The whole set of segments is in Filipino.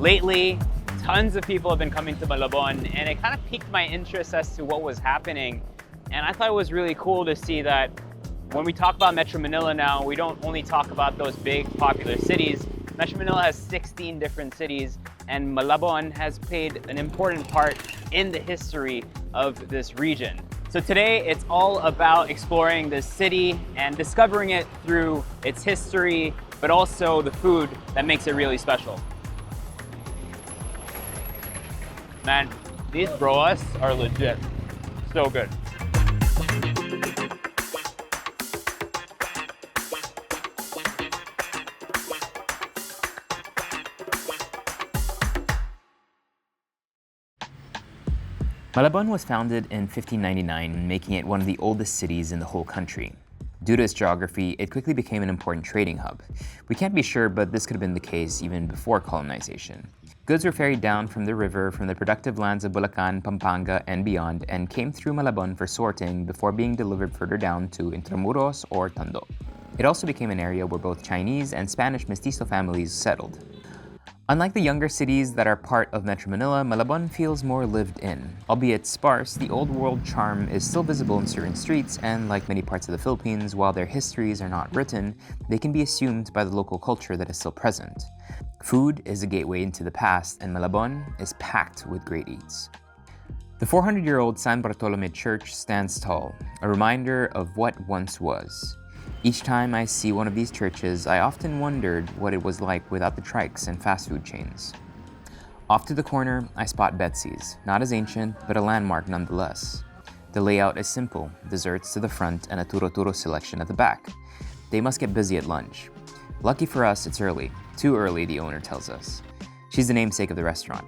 Lately, tons of people have been coming to Malabon, and it kind of piqued my interest as to what was happening. And I thought it was really cool to see that when we talk about Metro Manila now, we don't only talk about those big popular cities. Metro Manila has 16 different cities, and Malabon has played an important part in the history of this region. So today, it's all about exploring this city and discovering it through its history, but also the food that makes it really special. Man, these broas are legit. So good. Malabon was founded in 1599, making it one of the oldest cities in the whole country. Due to its geography, it quickly became an important trading hub. We can't be sure, but this could have been the case even before colonization. Goods were ferried down from the river from the productive lands of Bulacan, Pampanga, and beyond, and came through Malabon for sorting before being delivered further down to Intramuros or Tondo. It also became an area where both Chinese and Spanish mestizo families settled. Unlike the younger cities that are part of Metro Manila, Malabon feels more lived in. Albeit sparse, the old world charm is still visible in certain streets, and like many parts of the Philippines, while their histories are not written, they can be assumed by the local culture that is still present. Food is a gateway into the past, and Malabon is packed with great eats. The 400-year-old San Bartolome Church stands tall, a reminder of what once was. Each time I see one of these churches, I often wondered what it was like without the trikes and fast food chains. Off to the corner, I spot Betsy's, not as ancient, but a landmark nonetheless. The layout is simple, desserts to the front and a turo-turo selection at the back. They must get busy at lunch. Lucky for us, it's early. Too early, the owner tells us. She's the namesake of the restaurant.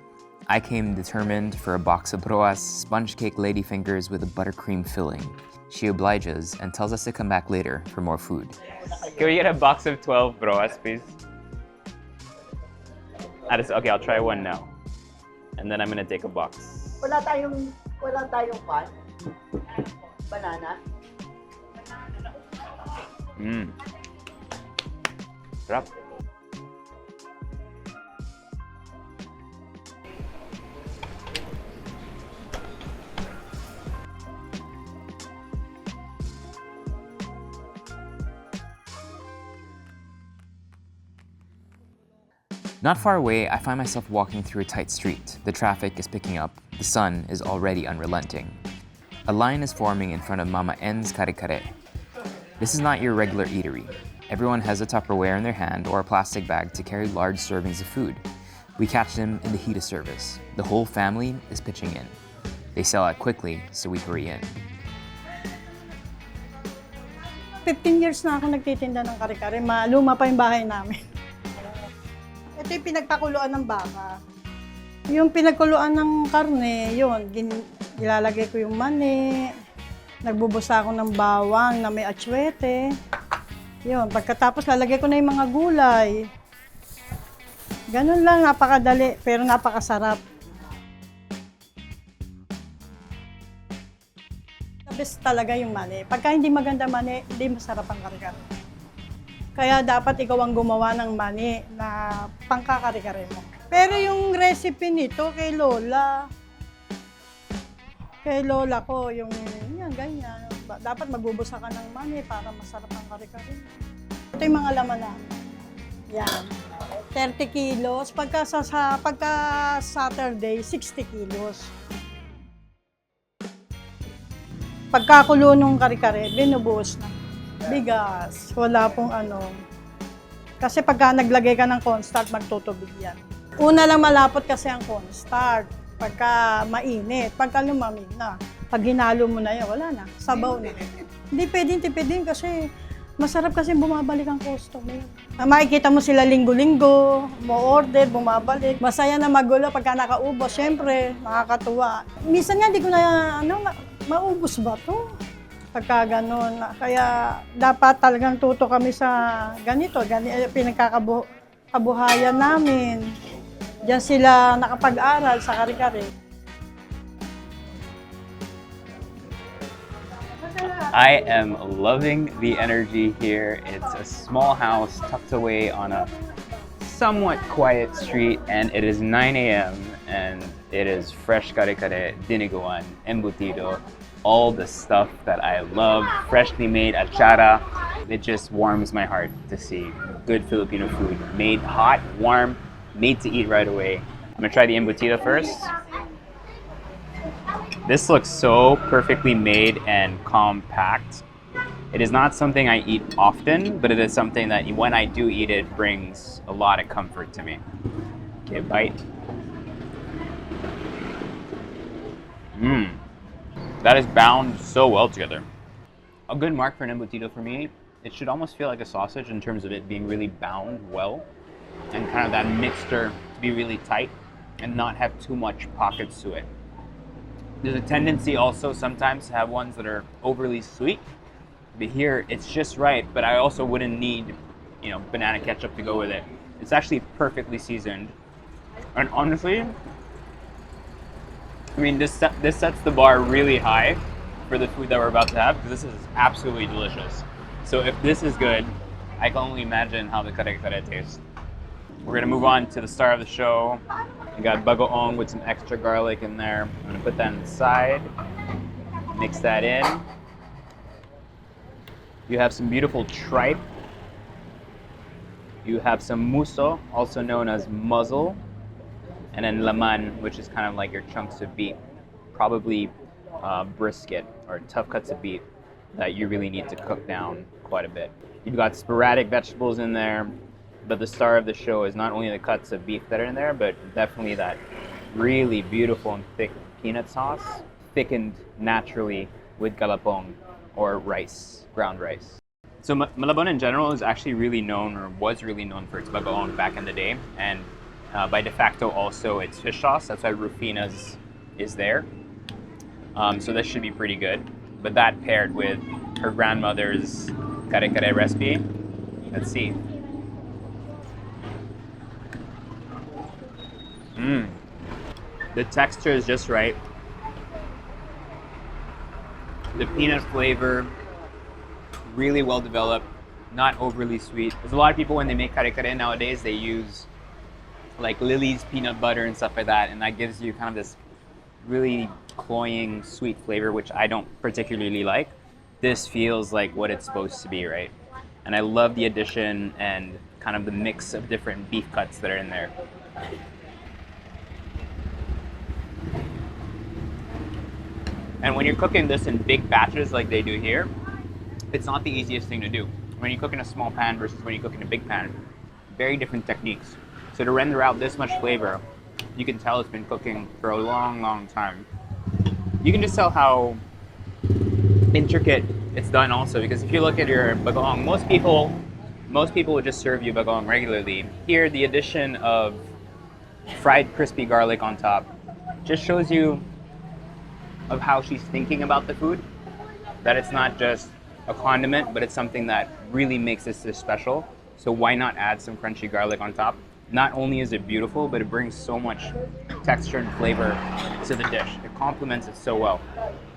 I came determined for a box of broas, sponge cake ladyfingers with a buttercream filling. She obliges and tells us to come back later for more food. Can we get a box of 12 broas, please? Okay, I'll try one now. And then I'm gonna take a box. Wala tayong pan? Banana? Sarap. Not far away, I find myself walking through a tight street. The traffic is picking up. The sun is already unrelenting. A line is forming in front of Mama N's Kare-Kare. This is not your regular eatery. Everyone has a Tupperware in their hand or a plastic bag to carry large servings of food. We catch them in the heat of service. The whole family is pitching in. They sell out quickly, so we hurry in. 15 years na ako nagtitinda ng kare-kare. Luma pa yung bahay namin. Ito yung pinagpakuluan ng baka. Yung pinagkuluan ng karne, yun, ilalagay ko yung mani, nagbubusa ako ng bawang na may atsuete. Yun, pagkatapos lalagay ko na yung mga gulay. Ganun lang, napakadali, pero napakasarap. The best talaga yung mani. Pagka hindi maganda mani, hindi masarap ang kare-kare. Kaya dapat ikaw ang gumawa ng mani na pangkakare-kare mo. Pero yung recipe nito kay Lola. Kay Lola ko, yung yan, ganyan. Dapat magbubusa ka ng mani para masarap ang kare-kare. Ito yung mga laman namin. Yan. 30 kilos. Pagka Saturday, 60 kilos. Pagkakulo ng kare-kare, binubuhos na. Bigas, wala pong ano. Kasi pagka naglagay ka ng cornstarch, magtutubig yan. Una lang malapot kasi ang cornstarch. Pagka mainit, pagka lumamig na. Pag hinalo mo na yan, wala na. Sabaw na. Hindi pwedeng tipidin kasi masarap kasi bumabalik ang customer. Makikita mo sila linggo-linggo, mo-order, bumabalik. Masaya na magulo pagka nakaubos. Siyempre, nakakatuwa. Minsan nga, di ko na, maubos ba to? Pagka ganun. Kaya dapat talagang tuto kami sa ganito. Pinagkakabuhayan namin. Diyan sila nakapag-aral sa kare-kare. I am loving the energy here. It's a small house tucked away on a somewhat quiet street, and it is 9 a.m. and it is fresh kare-kare, diniguan, embutido, all the stuff that I love, freshly made achara. It just warms my heart to see good Filipino food, made hot, warm, made to eat right away. I'm gonna try the embutido first. This looks so perfectly made and compact. It is not something I eat often, but it is something that when I do eat it, brings a lot of comfort to me. Okay, bite. That is bound so well together. A good mark for an embutido for me, it should almost feel like a sausage in terms of it being really bound well, and kind of that mixture to be really tight and not have too much pockets to it. There's a tendency also sometimes to have ones that are overly sweet, but here it's just right, but I also wouldn't need, you know, banana ketchup to go with it. It's actually perfectly seasoned. And honestly, I mean, this sets the bar really high for the food that we're about to have, because this is absolutely delicious. So if this is good, I can only imagine how the kare-kare tastes. We're gonna move on to the star of the show. We got bagoong with some extra garlic in there. I'm gonna put that on the side, mix that in. You have some beautiful tripe. You have some muso, also known as muzzle, and then laman, which is kind of like your chunks of beef, probably brisket or tough cuts of beef that you really need to cook down quite a bit. You've got sporadic vegetables in there, but the star of the show is not only the cuts of beef that are in there, but definitely that really beautiful and thick peanut sauce, thickened naturally with galapong or rice, ground rice. So Malabon in general is actually really known, or was really known, for its bagoong back in the day, and by de facto also its fish sauce. That's why Rufina's is there. So this should be pretty good. But that paired with her grandmother's kare-kare recipe, let's see. The texture is just right. The peanut flavor, really well developed, not overly sweet. There's a lot of people, when they make kare-kare nowadays, they use like Lily's peanut butter and stuff like that, and that gives you kind of this really cloying sweet flavor, which I don't particularly like. This feels like what it's supposed to be, right? And I love the addition and kind of the mix of different beef cuts that are in there. And when you're cooking this in big batches like they do here, it's not the easiest thing to do. When you cook in a small pan versus when you cook in a big pan, very different techniques. So to render out this much flavor, you can tell it's been cooking for a long, long time. You can just tell how intricate it's done also, because if you look at your bagoong, most people would just serve you bagoong regularly. Here, the addition of fried crispy garlic on top just shows you of how she's thinking about the food, that it's not just a condiment, but it's something that really makes this dish special. So why not add some crunchy garlic on top? Not only is it beautiful, but it brings so much texture and flavor to the dish. It complements it so well.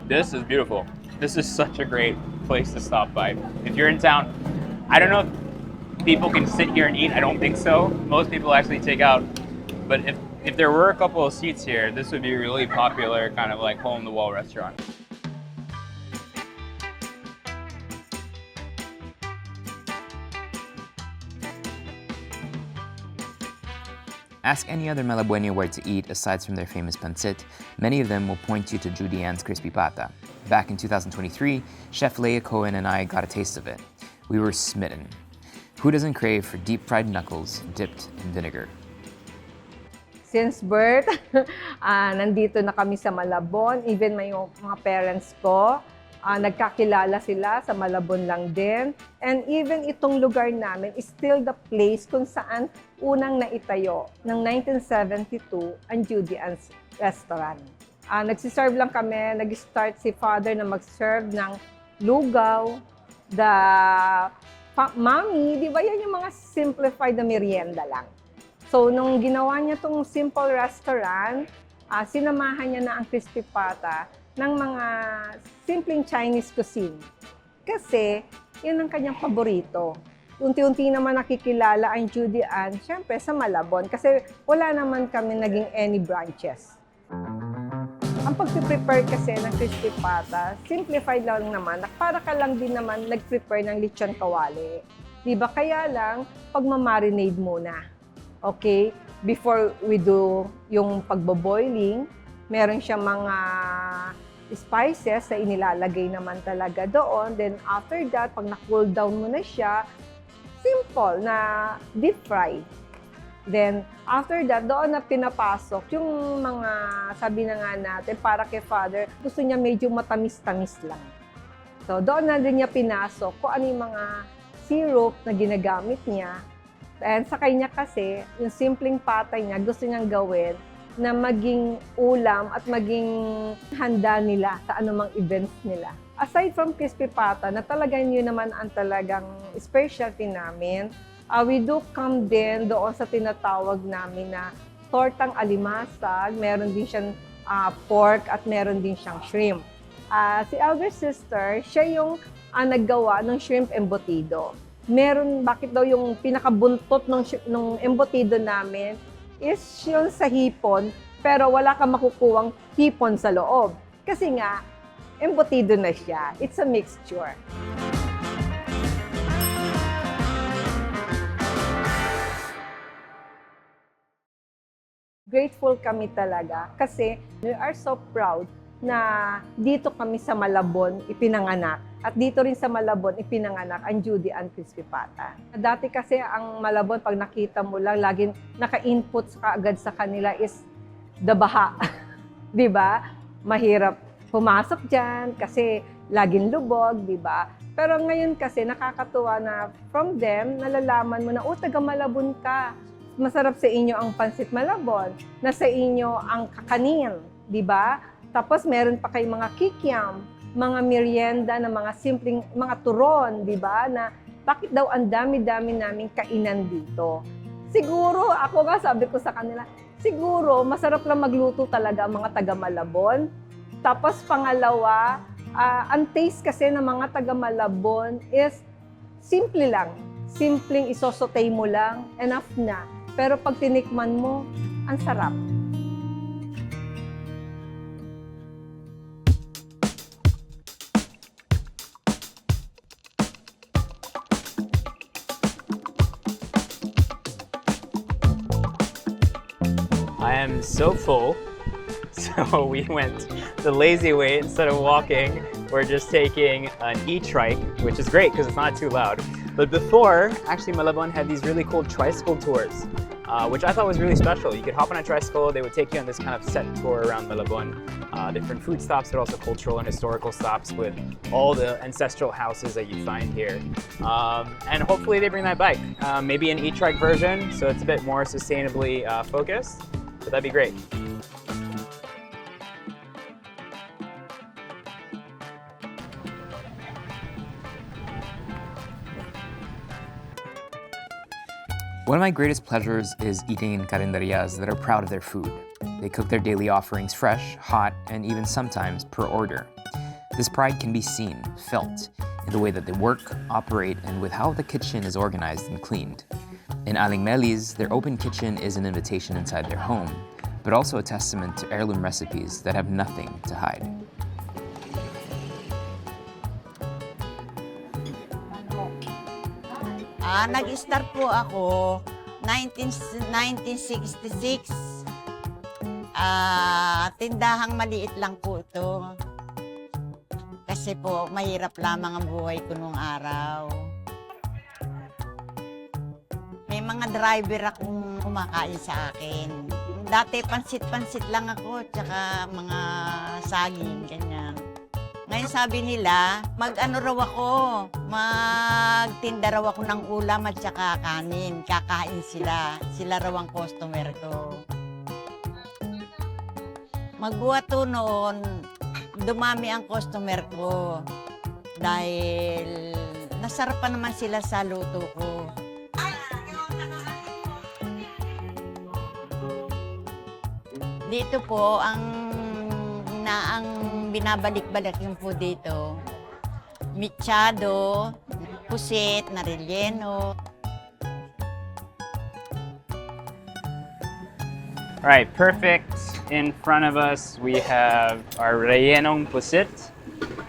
This is beautiful. This is such a great place to stop by. If you're in town, I don't know if people can sit here and eat. I don't think so. Most people actually take out. But if there were a couple of seats here, this would be a really popular kind of like hole-in-the-wall restaurant. Ask any other Malabueño where to eat aside from their famous pancit. Many of them will point you to Judy Ann's crispy pata. Back in 2023, Chef Leia Cohen and I got a taste of it. We were smitten. Who doesn't crave for deep-fried knuckles dipped in vinegar? Since birth, nandito na kami sa Malabon. Even may mga parents ko, nagkakilala sila sa Malabon lang din. And even itong lugar namin is still the place kung saan unang naitayo ng 1972 ang Judy Ann's Restaurant. Nagsiserve lang kami, nag-start si father na mag-serve ng lugaw, mami, di ba yan yung mga simplified na merienda lang. So, nung ginawa niya tong simple restaurant, sinamahan niya na ang crispy pata ng mga simpleng Chinese cuisine. Kasi, yun ang kanyang paborito. unti-unti naman nakikilala ang Judy Ann, syempre sa Malabon, kasi wala naman kami naging any branches. Ang pag-prepare kasi ng crispy pata, simplified lang naman, para ka lang din naman nag-prepare ng lechon kawali. Diba? Kaya lang, pagmamarinade muna. Okay? Before we do yung pagbo-boiling, meron siya mga spices na inilalagay naman talaga doon. Then after that, pag na-cool down mo na siya, simple na deep fry. Then after that, doon na pinapasok yung mga, sabi na nga natin, para kay Father, gusto niya medyo matamis-tamis lang. So doon na din niya pinasok kung ano yung mga syrup na ginagamit niya. And sa kanya kasi, yung simpleng patay niya, gusto niyang gawin na maging ulam at maging handa nila sa anumang events nila. Aside from crispy pata, na talagang yun naman ang talagang specialty namin, we do come din doon sa tinatawag namin na tortang alimasag. Meron din siyang pork at meron din siyang shrimp. Si elder sister, siya yung naggawa ng shrimp embutido. Meron, bakit daw yung pinakabuntot ng embutido namin is yung sa hipon, pero wala kang makukuwang hipon sa loob. Kasi nga, embutido na siya. It's a mixture. Grateful kami talaga kasi we are so proud na dito kami sa Malabon ipinanganak. At dito rin sa Malabon ipinanganak ang Judy Ann Crispy Pata. Dati kasi ang Malabon, pag nakita mo lang, laging naka-input kaagad sa kanila is the baha. Diba? Mahirap pumasok dyan kasi laging lubog, diba? Pero ngayon kasi nakakatuwa na from them, nalalaman mo na, taga Malabon ka. Masarap sa inyo ang Pansit Malabon, na sa inyo ang kakanin, diba? Tapos meron pa kayong mga kikiam, mga merienda na mga simpleng, mga turon, di ba? Na bakit daw ang dami-dami naming kainan dito? Siguro, ako nga sabi ko sa kanila, siguro masarap lang magluto talaga ang mga taga Malabon. Tapos pangalawa, ang taste kasi ng mga taga Malabon is simple lang. Simpleng isosotay mo lang, enough na. Pero pag tinikman mo, ang sarap. I am so full, so we went the lazy way. Instead of walking, we're just taking an e-trike, which is great because it's not too loud. But before, actually Malabon had these really cool tricycle tours, which I thought was really special. You could hop on a tricycle, they would take you on this kind of set tour around Malabon, different food stops, but also cultural and historical stops with all the ancestral houses that you find here. And hopefully they bring that back. Maybe an e-trike version, so it's a bit more sustainably focused. But that'd be great. One of my greatest pleasures is eating in carinderias that are proud of their food. They cook their daily offerings fresh, hot, and even sometimes per order. This pride can be seen, felt, in the way that they work, operate, and with how the kitchen is organized and cleaned. In Aling Mely's, their open kitchen is an invitation inside their home, but also a testament to heirloom recipes that have nothing to hide. Nag-start po ako 1966. Tindahang maliit lang po ito. Kasi po, mahirap lamang ang buhay ko nung araw. May mga driver akong kumakain sa akin. Dati pansit-pansit lang ako, tsaka mga saging, ganyan. Ngayon sabi nila, mag-ano raw ako, magtinda raw ako ng ulam at saka kanin. Kakain sila. Sila raw ang customer ko. Magbuwato noon, dumami ang customer ko. Dahil nasarapan naman sila sa luto ko. Dito po, ang binabalik-balik yung food dito. Mechado, pusit na relleno. All right, perfect. In front of us, we have our rellenong pusit.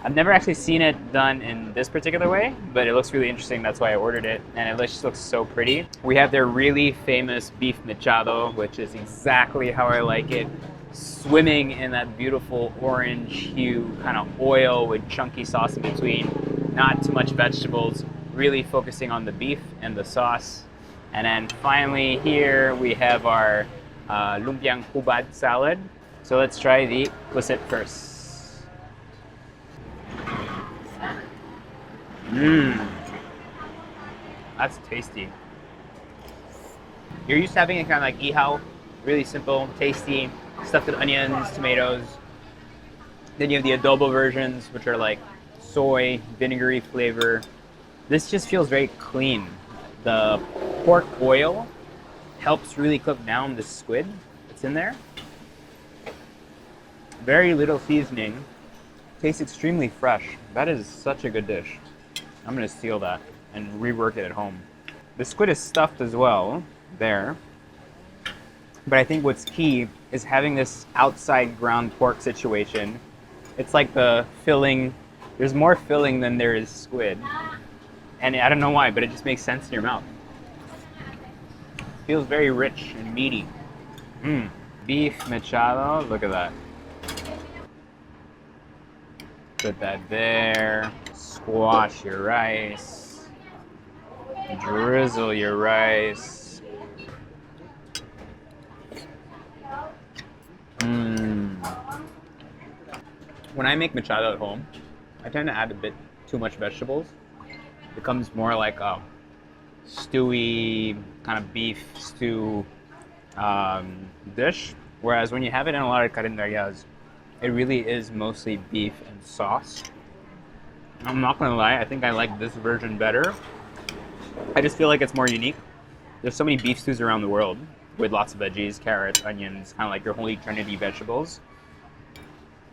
I've never actually seen it done in this particular way, but it looks really interesting. That's why I ordered it, and it just looks so pretty. We have their really famous beef mechado, which is exactly how I like it. Swimming in that beautiful orange hue, kind of oil with chunky sauce in between. Not too much vegetables, really focusing on the beef and the sauce. And then finally here we have our lumpiang hubad salad. So let's try the pusit first. That's tasty. You're used to having it kind of like ihaw, really simple, tasty, stuffed with onions, tomatoes. Then you have the adobo versions, which are like soy, vinegary flavor. This just feels very clean. The pork oil helps really cook down the squid that's in there. Very little seasoning. Tastes extremely fresh. That is such a good dish. I'm gonna steal that and rework it at home. The squid is stuffed as well, there. But I think what's key is having this outside ground pork situation. It's like the filling, there's more filling than there is squid. And I don't know why, but it just makes sense in your mouth. Feels very rich and meaty. Beef mechado, look at that. Put that there. Squash your rice. Drizzle your rice. When I make mechado at home, I tend to add a bit too much vegetables. It becomes more like a stewy kind of beef stew dish. Whereas when you have it in a lot of carinderias, it really is mostly beef and sauce. I'm not gonna lie, I think I like this version better. I just feel like it's more unique. There's so many beef stews around the world with lots of veggies, carrots, onions, kind of like your holy trinity vegetables.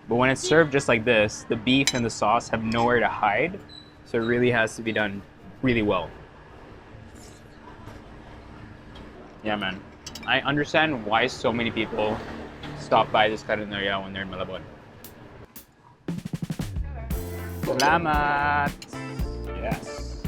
But when it's served just like this, the beef and the sauce have nowhere to hide. So it really has to be done really well. Yeah, man. I understand why so many people stop by this Carinderia when they're in Malabon. Salamat! Yes.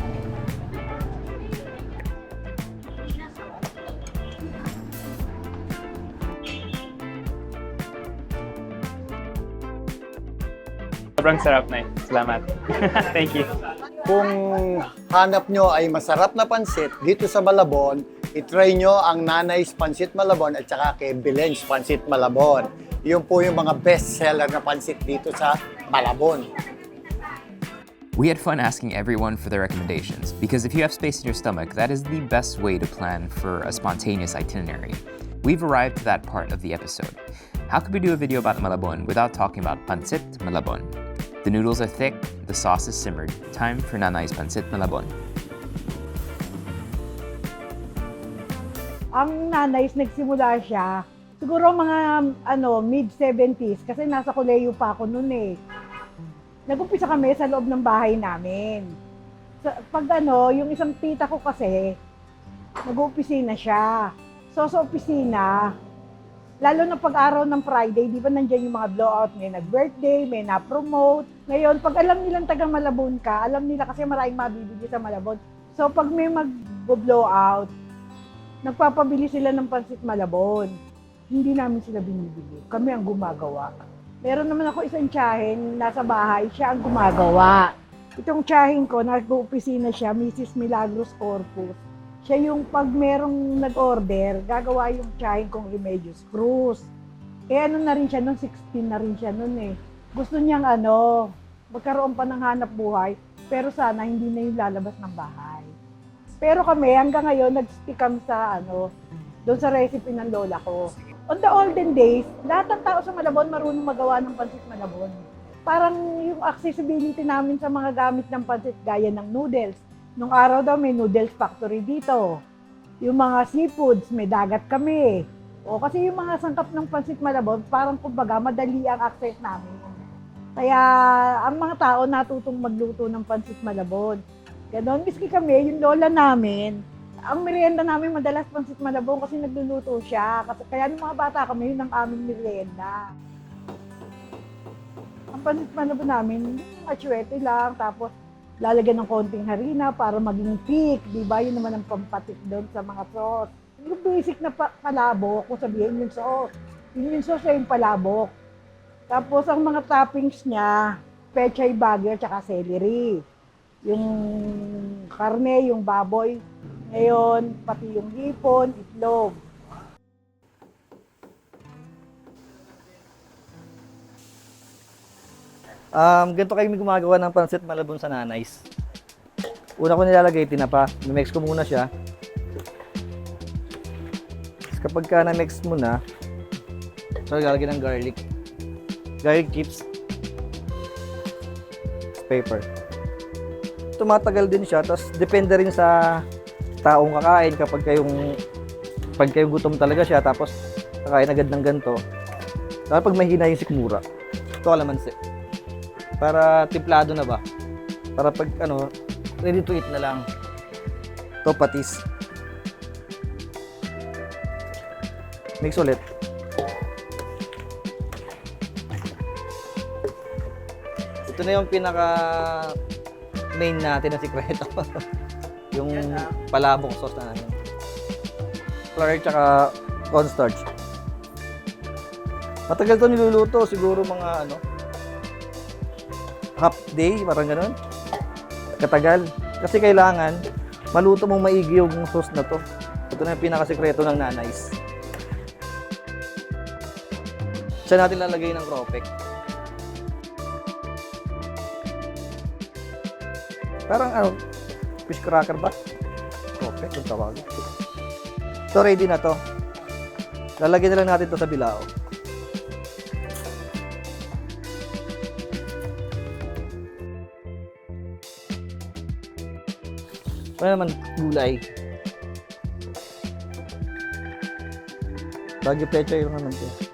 Sobrang sarap na eh. Salamat. Thank you. Kung hanap nyo ay masarap na pansit dito sa Malabon, itry nyo ang Nanay's Pansit Malabon at saka kay Belen's Pansit Malabon. Yun po yung mga best seller na pansit dito sa Malabon. We had fun asking everyone for their recommendations, because if you have space in your stomach, that is the best way to plan for a spontaneous itinerary. We've arrived to that part of the episode. How could we do a video about Malabon without talking about Pansit Malabon? The noodles are thick, the sauce is simmered. Time for Nanay's Pansit Malabon. Ang Nanay's nagsimula siya, siguro mga mid-70s kasi nasa kolehiyo pa ako noon eh. Nag-umpisa kami sa loob ng bahay namin. Pag yung isang tita ko kasi, nag-uopisina siya. So sa opisina, lalo na pag-araw ng Friday, di ba nandiyan yung mga blowout, may nag-birthday, may na-promote. Ngayon, pag alam nilang taga Malabon ka, alam nila kasi maraming mabibili sa Malabon. So pag may mag-blowout, nagpapabili sila ng Pansit Malabon. Hindi namin sila binibili. Kami ang gumagawa. Meron naman ako isang tiyahin, nasa bahay, siya ang gumagawa. Itong tiyahin ko, nag-opisina siya, Mrs. Milagros Corpus. Siya yung pag merong nag-order, gagawa yung tiyahin kong Remedios Cruz. Na rin siya noon, 16 na rin siya noon eh. Gusto niyang magkaroon pa ng hanap buhay, pero sana hindi na yung lalabas ng bahay. Pero kami, hanggang ngayon, nag-stick kami sa doon sa recipe ng lola ko. On the olden days, lahat ng tao sa Malabon marunong magawa ng Pansit Malabon. Parang yung accessibility namin sa mga gamit ng pansit gaya ng noodles. Nung araw daw may noodles factory dito. Yung mga seafoods, may dagat kami. Kasi yung mga sangkap ng Pansit Malabon, parang kumbaga madali ang access namin. Kaya ang mga tao natutong magluto ng Pansit Malabon. Ganon, miski kami, yung lola namin, ang merienda namin madalas Pansit Malabon kasi nagluluto siya. Kasi, kaya nung mga bata kami, yun ang aming merienda. Ang Pansit Malabon namin, atsuete lang, tapos lalagyan ng konting harina para maging thick, di ba? Yun naman ang pampatik doon sa mga sauce. Yung basic na palabok, kung sabihin yung sauce. Yung sauce ay yung palabok. Tapos ang mga toppings niya, pechay bagyo at celery. Yung karne, yung baboy, ngayon, pati yung hipon, itlog. Ganito kayo gumagawa ng Pansit Malabon sa Nanays. Una ko nilalagay tinapa, mix ko muna siya. Tapos kapag ka na-mix mo na, so lalagyan ng garlic. Garlic chips. Pepper. Tumatagal din siya, tapos depende rin sa taong kakain kapag kayong gutom talaga siya, tapos kakain agad ng ganito. Tapos pag mahina yung sikmura, ito kalamansi. Para timplado na ba? Para pag ready to eat na lang. Ito patis. Mix ulit. Ito na yung pinaka main natin na sikreto. Yung palabok sauce na namin. Flour tsaka cornstarch. Matagal to niluluto, siguro mga half day, parang ganun. Katagal. Kasi kailangan maluto mong maigi yung sauce na to. Ito na yung pinakasikreto ng Nanays. Siya natin lalagay ng cropek. Parang fish cracker ba? Cropek, kung tawagin. So ready na to. Lalagyan na lang natin to sa bilao. Ano naman, gulay. Bagyo pecha yung naman to.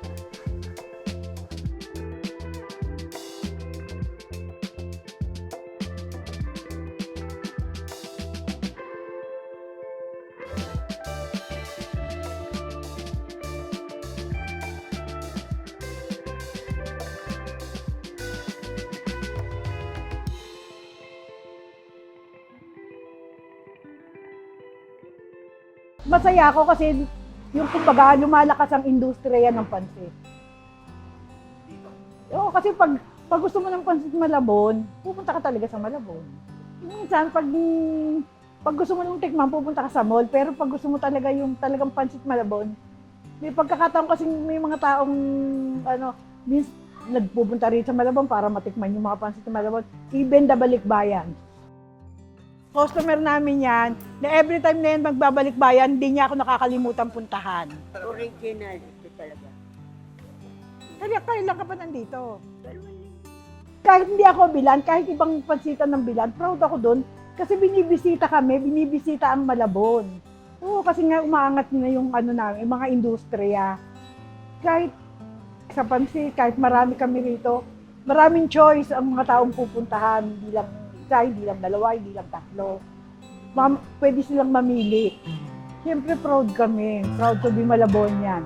Masaya ako kasi yung kumbaga lumalakas ang industriya ng pansit. Oo, kasi pag gusto mo ng Pansit Malabon, pupunta ka talaga sa Malabon. Minsan pag gusto mo ng tikman, pupunta ka sa mall, pero pag gusto mo talaga yung talagang Pansit Malabon, may pagkakataon kasi may mga taong nagpupunta rin sa Malabon para matikman yung mga Pansit Malabon, even the balikbayan. Customer namin yan, na every time na yan magbabalik bayan, hindi niya ako nakakalimutan puntahan. Original ito talaga. Kailan ka pa nandito? Kahit hindi ako bilan, kahit ibang pansitan ng bilan, proud ako doon. Kasi binibisita ang Malabon. Oo, kasi nga umaangat na yung namin, yung mga industriya. Kahit sa pansit, kahit marami kami rito, maraming choice ang mga taong pupuntahan, hindi lang isa, hindi lang dalawa, hindi lang tatlo. Pwede silang mamili. Siyempre proud kami. Proud to be Malabonian.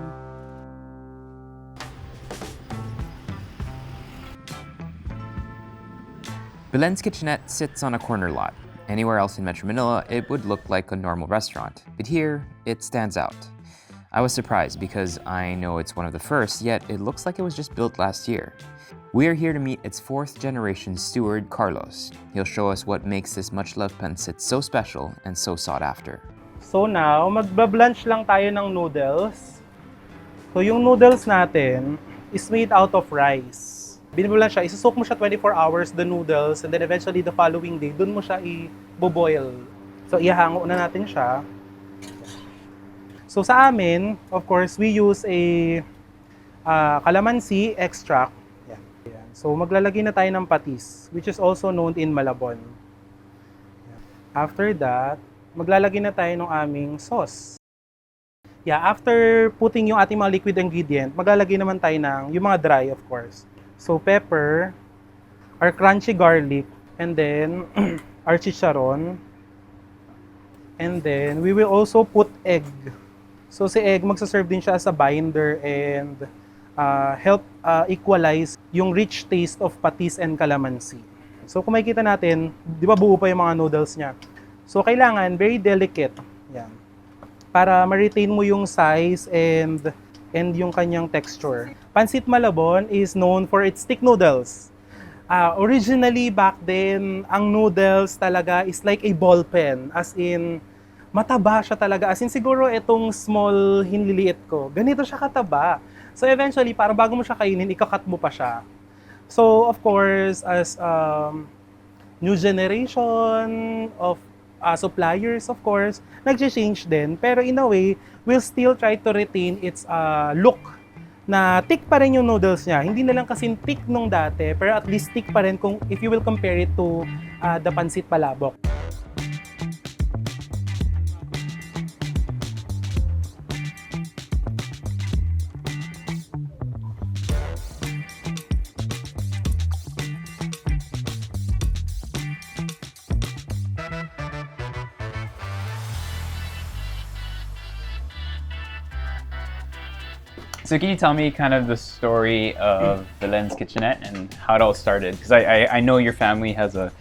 Belen's Kitchenette sits on a corner lot. Anywhere else in Metro Manila, it would look like a normal restaurant. But here, it stands out. I was surprised because I know it's one of the first, yet it looks like it was just built last year. We are here to meet its fourth-generation steward, Carlos. He'll show us what makes this much-loved pancit so special and so sought after. So now, magba-blanch lang tayo ng noodles. So yung noodles natin is made out of rice. Biniblanch siya, isusoak mo siya 24 hours, the noodles, and then eventually the following day, dun mo siya i-boil. So ihahango na natin siya. So sa amin, of course, we use a calamansi extract. So maglalagay na tayo ng patis, which is also known in Malabon. After that, maglalagay na tayo ng aming sauce. After putting yung ating mga liquid ingredient, maglalagay naman tayo ng yung mga dry, of course. So pepper, our crunchy garlic, and then our chicharon. And then, we will also put egg. So, si egg, magsaserve din siya as a binder and help equalize yung rich taste of patis and calamansi. So, kung makikita natin, di ba buo pa yung mga noodles niya? So, kailangan very delicate. Yan. Para ma-retain mo yung size and yung kanyang texture. Pansit Malabon is known for its thick noodles. Originally, back then, ang noodles talaga is like a ball pen. As in, mataba siya talaga. As in, siguro itong small hinliliit ko, ganito siya kataba. So eventually, para bago mo siya kainin, ikakat mo pa siya. So, of course, as new generation of suppliers, of course, nag-change din. Pero in a way, we'll still try to retain its look na thick pa rin yung noodles niya. Hindi na lang kasing thick nung dati, pero at least thick pa rin kung if you will compare it to the Pansit Malabon. So can you tell me kind of the story of Belen's Kitchenette and how it all started? Because I know your family has a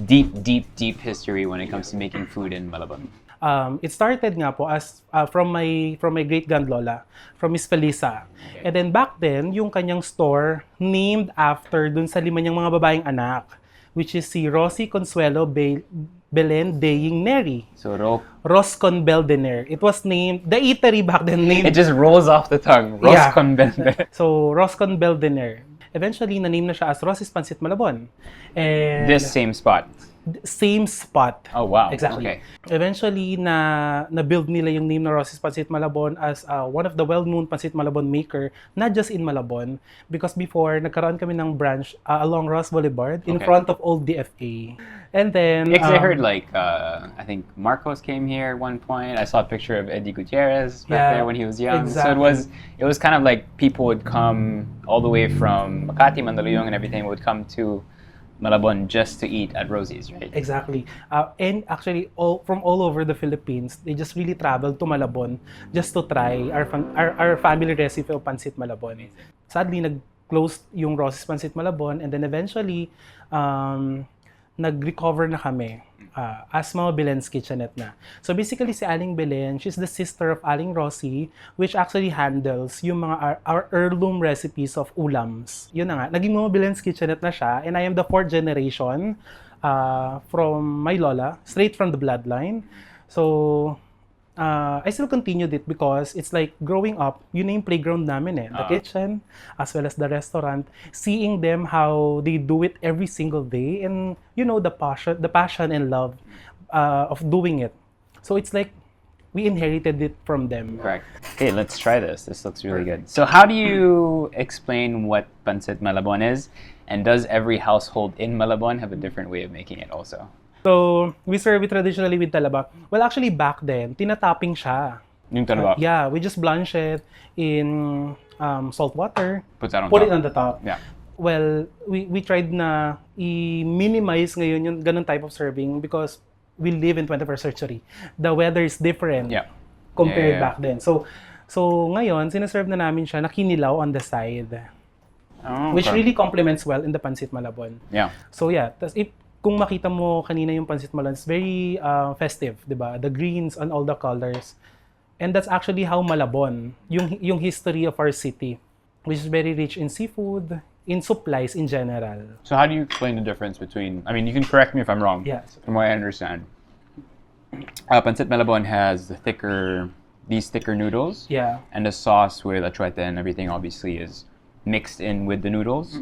deep history when it comes to making food in Malabon. It started nga po as from my great-grandlola, from Miss Liza. Okay. And then back then, yung kanyang store named after dun sa 5 niyang mga babaeng anak, which is si Rosie Consuelo Belen Deying Neri. So Roscon Beldener. It was named, the eatery back then named... it just rolls off the tongue. Roscon Belden. So, Roscon Beldener. Eventually, na-name na siya as Rosie's Pansit Malabon. And This same spot. same spot. Oh wow. Exactly. Okay. Eventually, na-build nila yung name na Rosie's Pansit Malabon as one of the well-known Pansit Malabon maker, not just in Malabon, because before, nagkaroon kami ng branch along Ross Boulevard in Okay. front of old DFA. And then... Yeah, 'cause I heard like I think Marcos came here at one point. I saw a picture of Eddie Gutierrez back Yeah, there when he was young. exactly. So it was kind of like people would come all the way from Makati, Mandaluyong, and everything would come to Malabon just to eat at Rosie's, right? Exactly. And actually, from all over the Philippines, they just really traveled to Malabon just to try our family recipe of Pansit Malabon. Sadly, nag-close yung Rosie's Pansit Malabon, and then eventually, nag-recover na kami as mga Belen's Kitchenette na. So basically, si Aling Belen, she's the sister of Aling Rosie, which actually handles yung mga our heirloom recipes of ulams. Yun na nga, naging mga Belen's Kitchenette na siya, and I am the 4th generation from my lola, straight from the bloodline. So, I still continued it because it's like growing up, yun na yung playground namin the kitchen, as well as the restaurant, seeing them how they do it every single day, and you know, the passion and love of doing it. So it's like we inherited it from them. Correct. Okay, let's try this. This looks really good. So how do you explain what Pansit Malabon is? And does every household in Malabon have a different way of making it also? So, we serve it traditionally with talaba. Well, actually, back then, tinatopping siya. Yung talaba. Yeah, we just blanch it in salt water. Put that on Put top. it on the top. Yeah. Well, we tried na i-minimize ngayon yung ganun type of serving because we live in 21st century. The weather is different Yeah. compared Yeah. back then. So ngayon, sinaserve na namin siya na kinilaw on the side. Oh, Which okay. really complements well in the Pansit Malabon. Yeah. So yeah, tas kung makita mo kanina yung Pansit Malabon, it's very festive, 'di ba? The greens and all the colors. And that's actually how Malabon, yung history of our city, which is very rich in seafood, in supplies in general. So how do you explain the difference between, I mean, you can correct me if I'm wrong. Yes. From what I understand, Pansit Malabon has these thicker noodles. Yeah. And the sauce with achuete and everything obviously is mixed in with the noodles.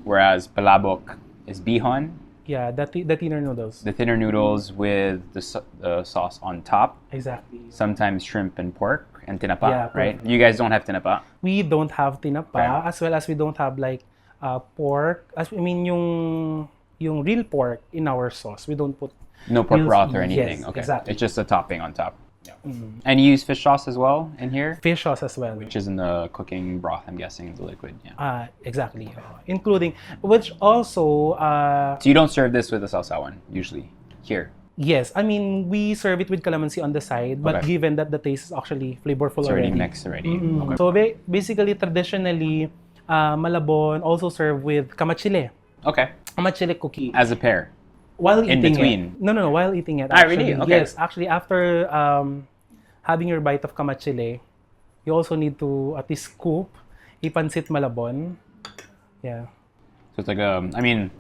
Whereas palabok is bihon, Yeah, the thinner noodles. the thinner noodles with the sauce on top. Exactly. Sometimes shrimp and pork and tinapa, Yeah, right? pork. You guys don't have tinapa. We don't have tinapa, Okay. as well as we don't have like pork. Yung real pork in our sauce. We don't put No pork Yes, broth or yes, anything. Okay. exactly. It's just a topping on top. Yeah. And you use fish sauce as well in here, fish sauce as well. which is in the cooking broth, I'm guessing, the liquid. Yeah. Exactly. Including, which also, So you don't serve this with the sausawan usually. here? Yes, I mean, we serve it with calamansi on the side, but Okay. given that the taste is actually flavorful It's already already. mixed already. Mm-mm. Okay. So basically, traditionally, Malabon also served with kamachile. Okay. Kamachile cookie. As a pair. While in eating between? it. No, while eating it. Ah, really? Actually. Okay. Yes, actually, after having your bite of kamachile, you also need to at least scoop a Pansit Malabon. Yeah. So it's like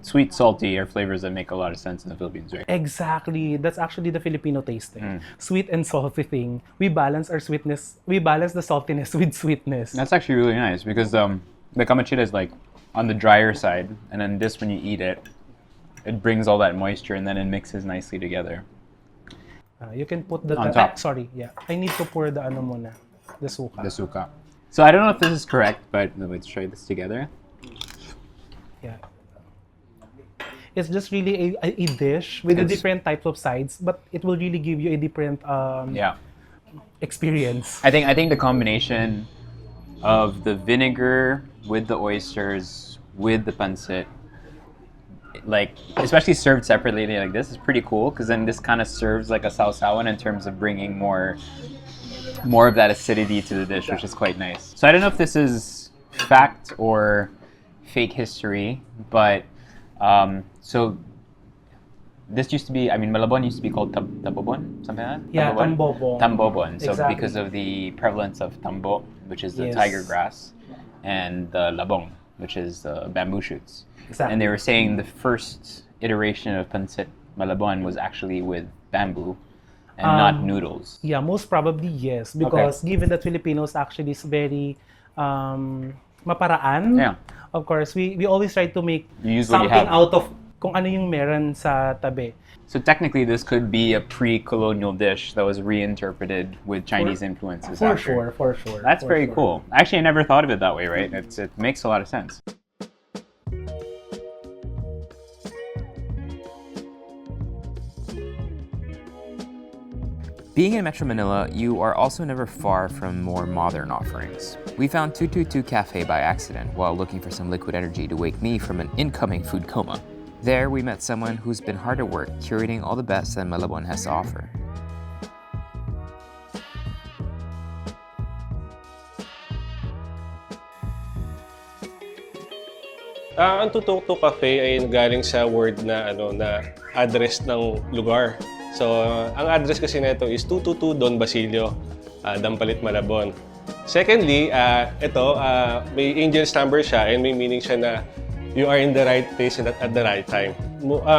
sweet, salty are flavors that make a lot of sense in the Philippines, right? Exactly. That's actually the Filipino taste. Sweet and salty thing. We balance our sweetness. We balance the saltiness with sweetness. That's actually really nice because the kamachila is like on the drier side, and then this, when you eat it, it brings all that moisture and then it mixes nicely together. You can put the... On top. Sorry, yeah. I need to pour the muna, the suka. The suka. So I don't know if this is correct, but let's try this together. Yeah. It's just really a dish with the It's- different types of sides, but it will really give you a different Yeah. experience. I think the combination of the vinegar with the oysters with the pancit, like especially served separately like this, is pretty cool because then this kind of serves like a sausawan in terms of bringing more of that acidity to the dish, which is quite nice. So I don't know if this is fact or fake history, but so this used to be, Malabon used to be called Tambobon, something like that? Yeah, Tambobon. tambobon. Tambobon. So Exactly. because of the prevalence of tambo, which is the Yes. tiger grass, and the labong, which is the bamboo shoots. Exactly. And they were saying the first iteration of Pansit Malabon was actually with bamboo and not noodles. Yeah, most probably yes, because given that Filipinos actually is very maparaan. Yeah. Of course, we always try to make You use what you something have. out of kung ano yung meron sa tabi. So technically, this could be a pre-colonial dish that was reinterpreted with Chinese influences. For after. sure. That's for very sure. cool. Actually, I never thought of it that way, right? It makes a lot of sense. Being in Metro Manila, you are also never far from more modern offerings. We found 222 Cafe by accident while looking for some liquid energy to wake me from an incoming food coma. There, we met someone who's been hard at work curating all the best that Malabon has to offer. Ang Tutuktuk Cafe ay galing sa word na address ng lugar. So, ang address kasi nito is 222 Don Basilio, Dampalit, Malabon. Secondly, may angel's number siya and may meaning siya na you are in the right place and at the right time.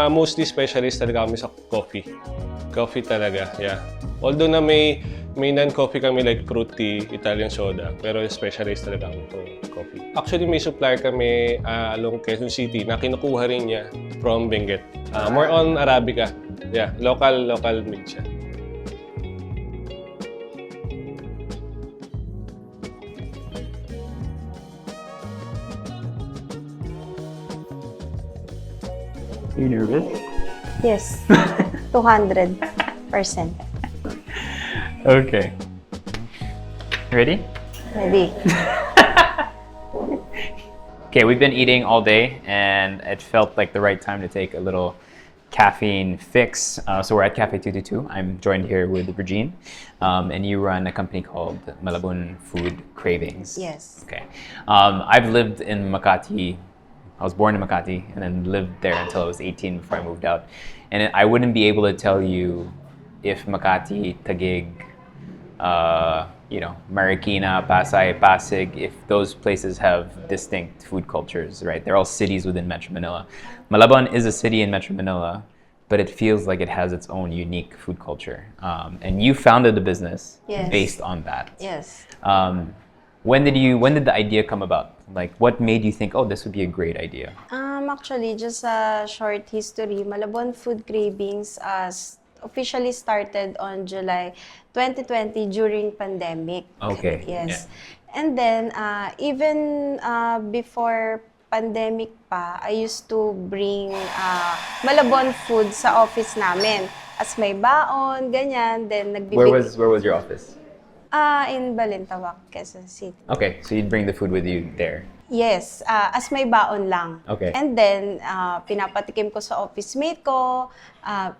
Mostly specialist talaga kami sa coffee. Coffee talaga, yeah. Although na may non-coffee kami like fruit tea, Italian soda, pero specialist talaga kami for coffee. Actually, may supplier kami along Quezon City na kinukuha rin niya from Benguet. More on Arabica. Yeah, local made siya. You nervous? Yes, 200%. Okay. Ready? Ready? Okay, we've been eating all day, and it felt like the right time to take a little caffeine fix. So we're at Cafe 222. I'm joined here with Regine, and you run a company called Malabon Food Cravings. Yes. Okay. I've lived in Makati. I was born in Makati and then lived there until I was 18 before I moved out. And I wouldn't be able to tell you if Makati, Taguig, Marikina, Pasay, Pasig, if those places have distinct food cultures, right? They're all cities within Metro Manila. Malabon is a city in Metro Manila, but it feels like it has its own unique food culture. And you founded the business Yes. based on that. Yes. When did the idea come about? Like, what made you think, oh, this would be a great idea? Actually, just a short history. Malabon Food Cravings officially started on July 2020 during pandemic. Okay. Yes. And then, even before pandemic pa, I used to bring Malabon food sa office namin. As may baon, ganyan. Then, Where was your office? in Belen, Quezon City. Okay, so you'd bring the food with you there. Yes, as may baon lang. Okay. And then, pinapatikim ko sa office mate ko,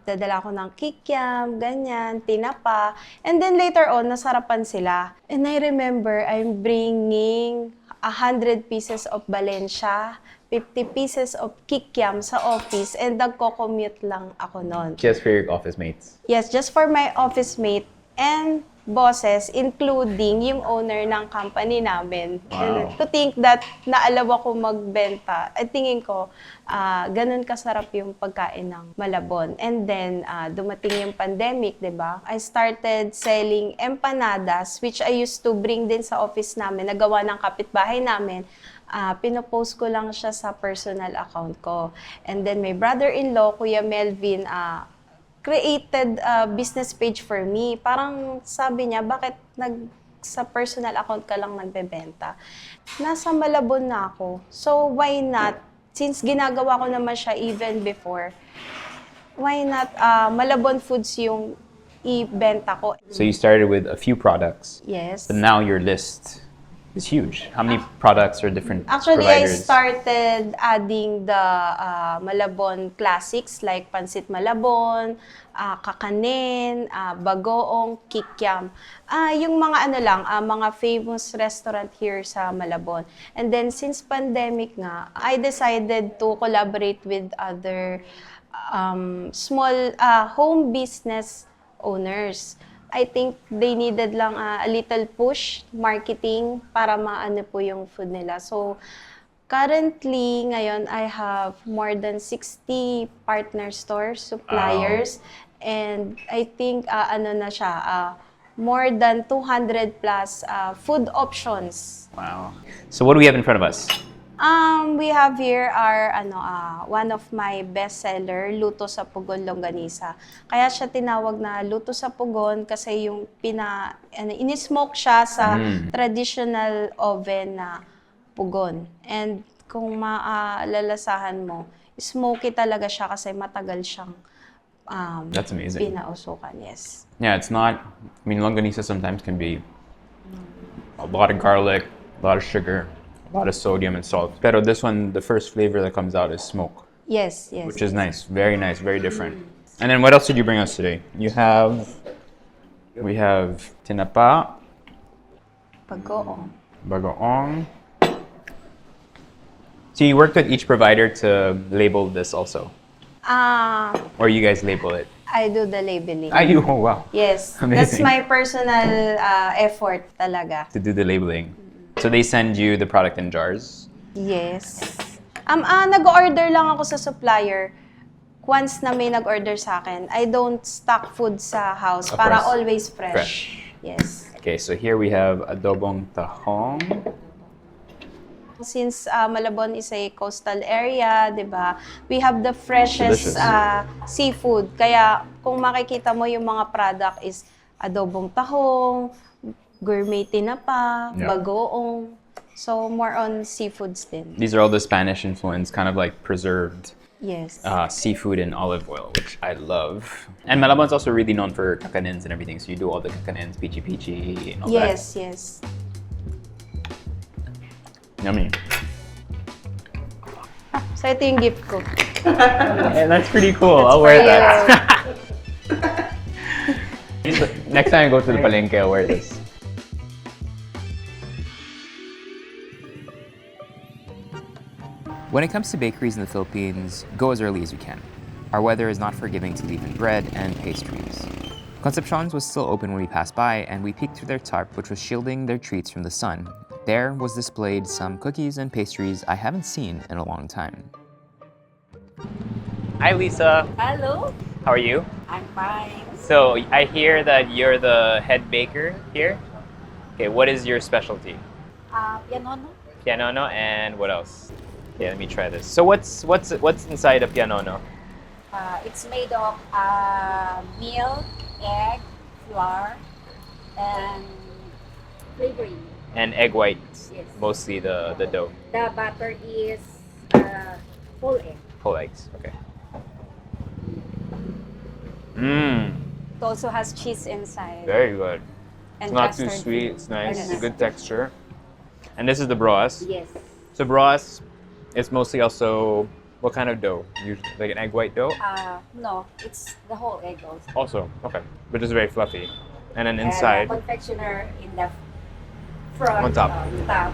dadala ko ng kikiam, ganyan, tinapa. And then later on, nasarapan sila. And I remember, I'm bringing 100 pieces of Valencia, 50 pieces of kikiam sa office, and nagko-commute lang ako nun. Just for your office mates. Yes, just for my office mate and bosses, including yung owner ng company namin. Wow. And to think that naalaw ako magbenta, at tingin ko, ganun kasarap yung pagkain ng Malabon. And then, dumating yung pandemic, di ba? I started selling empanadas, which I used to bring din sa office namin, nagawa ng kapitbahay namin. Pinopost ko lang siya sa personal account ko. And then, my brother-in-law, Kuya Melvin, created a business page for me. Parang sabi niya, bakit sa personal account ka lang nagbebenta? Nasa Malabon na ako. So, why not? Since ginagawa ko naman siya even before, why not Malabon Foods yung ibenta ko? So you started with a few products, Yes. but now your list is huge. How many products or different Actually, providers? I started adding the Malabon classics like Pansit Malabon, Kakanin, Bagoong, Kikiam. Yung mga mga famous restaurant here sa Malabon. And then since pandemic nga, I decided to collaborate with other small home business owners. I think they needed lang a little push, marketing, para maano po yung food nila. So, currently, ngayon, I have more than 60 partner stores, suppliers, and I think, more than 200 plus food options. Wow. So what do we have in front of us? We have here our one of my bestseller, Luto sa Pugon Longganisa. Kaya siya tinawag na Luto sa Pugon kasi yung ini-smoke siya sa traditional oven na pugon. And kung maalalasahan mo, smoky talaga siya kasi matagal siyang That's amazing. pinausukan. Yes. Yeah, it's not, I mean, longanisa sometimes can be a lot of garlic, a lot of sugar, a lot of sodium and salt. Pero this one, the first flavor that comes out is smoke, Yes, which is nice, very different. And then what else did you bring us today? We have tinapa, Bagoong. bagoong. So you worked with each provider to label this also? Or you guys label it? I do the labeling. Oh wow. Yes, that's Amazing. my personal effort talaga. To do the labeling. So they send you the product in jars? Yes. Nag-order lang ako sa supplier. Once na may nag-order sa akin, I don't stock food sa house Of para course. always fresh. Fresh. Yes. Okay, so here we have adobong tahong. Since Malabon is a coastal area, 'di ba? We have the freshest seafood. Kaya kung makikita mo yung mga product is adobong tahong, gourmet tinapa, Yeah. bagoong. So more on seafoods din. These are all the Spanish influence, kind of like preserved Yes. seafood in olive oil, which I love. And Malabon's also really known for kakanins and everything, so you do all the kakanins, pichi-pichi, and all that. Yes. Yummy. So ito yung gift ko. Yeah, that's pretty cool. I'll wear that. Next time I go to the palengke, I'll wear this. When it comes to bakeries in the Philippines, go as early as you can. Our weather is not forgiving to leave in bread and pastries. Concepcion's was still open when we passed by, and we peeked through their tarp, which was shielding their treats from the sun. There was displayed some cookies and pastries I haven't seen in a long time. Hi, Lisa. Hello, How are you? I'm fine. So I hear that you're the head baker here. Okay, what is your specialty? Pianono. Pianono, and what else? Okay, let me try this. So what's inside a pianono? It's made of milk, egg, flour, and flavoring. And egg whites, Yes. mostly the dough. The butter is whole egg. Whole eggs, okay. Mmm, It also has cheese inside. very good. And It's not too custard. sweet, it's nice, Yes. good texture. And this is the broas. Yes. So broth is mostly also what kind of dough? Like an egg white dough? No, it's the whole egg also. Also, okay. But it's very fluffy. And then And inside, the confectioner in the front. On top. Top.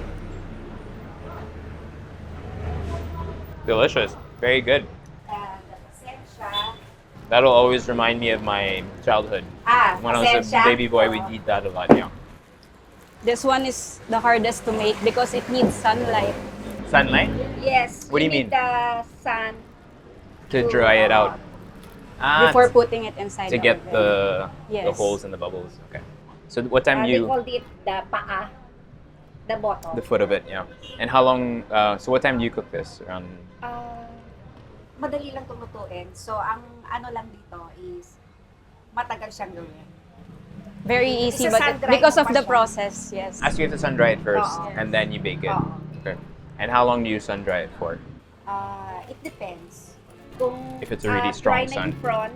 delicious. Very good. And the pasensya. That'll always remind me of my childhood. When I was a pasensya. baby boy, we'd eat that a lot, yeah. This one is the hardest to make because it needs sunlight. Sunlight? Yes. What do you mean? Need the sun To dry it out. before putting it inside to the get oven. the Yes. holes and the bubbles. Okay. So what time They you called it the paa, the bottom. the foot of it, yeah. And how long? So what time do you cook this? Around. Madali lang tumutuin. So, ang ano lang dito is matagal siyang gawin. Very easy, Isa but sun-dry because mo of pa the siya. process, yes. You have to sun dry it first, Oo. and then you bake it. Oo. Okay. And how long do you sun dry it for? It depends. Kung If it's a really strong dry na sun. yung front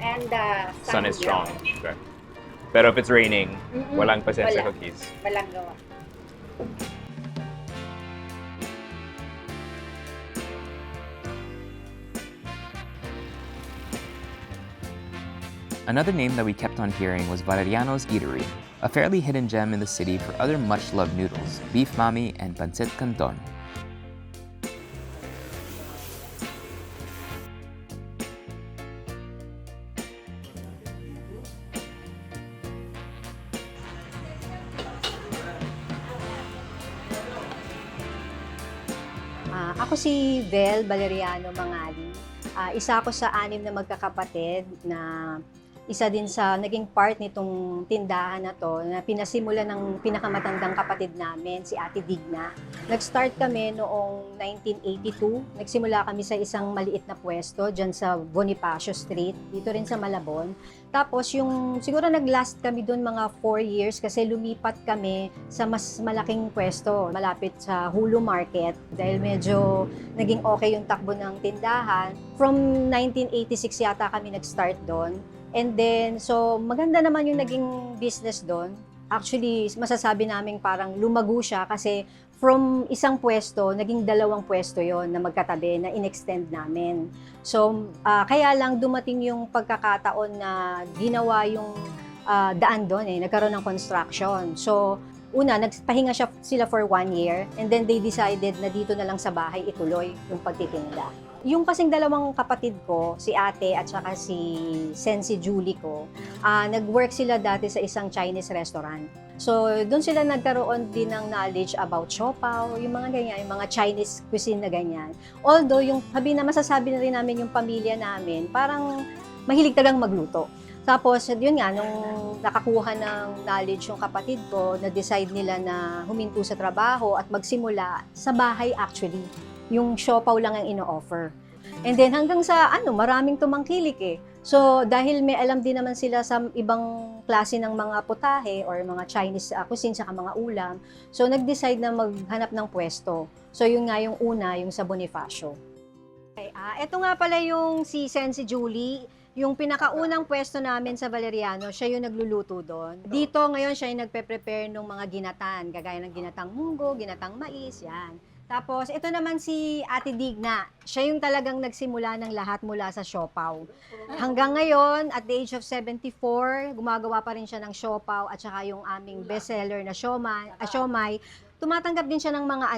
and the Sun is strong. yun, Okay. Pero if it's raining, Mm-mm. walang pasensya Wala. cookies. Walang gawa. Another name that we kept on hearing was Valeriano's Eatery, a fairly hidden gem in the city for other much-loved noodles, beef mami and pancit canton. Ako si Valeriano Mangali. Isa ako sa 6 na magkakapatid na isa din sa naging part nitong tindahan na to na pinasimula ng pinakamatandang kapatid namin, si Ate Digna. Nag-start kami noong 1982. Nagsimula kami sa isang maliit na pwesto dyan sa Bonifacio Street, dito rin sa Malabon. Tapos yung siguro nag-last kami doon mga 4 years kasi lumipat kami sa mas malaking pwesto malapit sa Hulu Market dahil medyo naging okay yung takbo ng tindahan. From 1986 yata kami nag-start doon. And then, so maganda naman yung naging business doon. Actually, masasabi namin parang lumago siya kasi from isang pwesto, naging 2 pwesto yon na magkatabi na in-extend namin. So, kaya lang dumating yung pagkakataon na ginawa yung daan doon nagkaroon ng construction. So, una, nagpahinga sila for 1 year and then they decided na dito na lang sa bahay ituloy yung pagtitinda. Yung kasing 2 kapatid ko, si ate at saka si Sensi Julie ko, nag-work sila dati sa isang Chinese restaurant. So, doon sila nagkaroon din ng knowledge about siopaw, yung mga ganyan, yung mga Chinese cuisine na ganyan. Although, yung masasabi na rin namin yung pamilya namin, parang mahilig talagang magluto. Tapos, yun nga, nung nakakuha ng knowledge yung kapatid ko, na-decide nila na huminto sa trabaho at magsimula sa bahay actually. Yung siopaw lang ang ino-offer. And then hanggang sa maraming tumangkilik So dahil may alam din naman sila sa ibang klase ng mga putahe or mga Chinese cuisine saka mga ulam, so nag-decide na maghanap ng pwesto. So yun nga yung una, yung sa Bonifacio. Okay, ito nga pala yung si Sensi Julie. Yung pinakaunang pwesto namin sa Valeriano, siya yung nagluluto doon. Dito ngayon siya yung nagpe-prepare ng mga ginatan, gagaya ng ginatang munggo, ginatang mais, yan. Tapos, ito naman si Ate Digna. Siya yung talagang nagsimula ng lahat mula sa siopaw. Hanggang ngayon, at the age of 74, gumagawa pa rin siya ng siopaw at saka yung aming bestseller na siomay. Tumatanggap din siya ng mga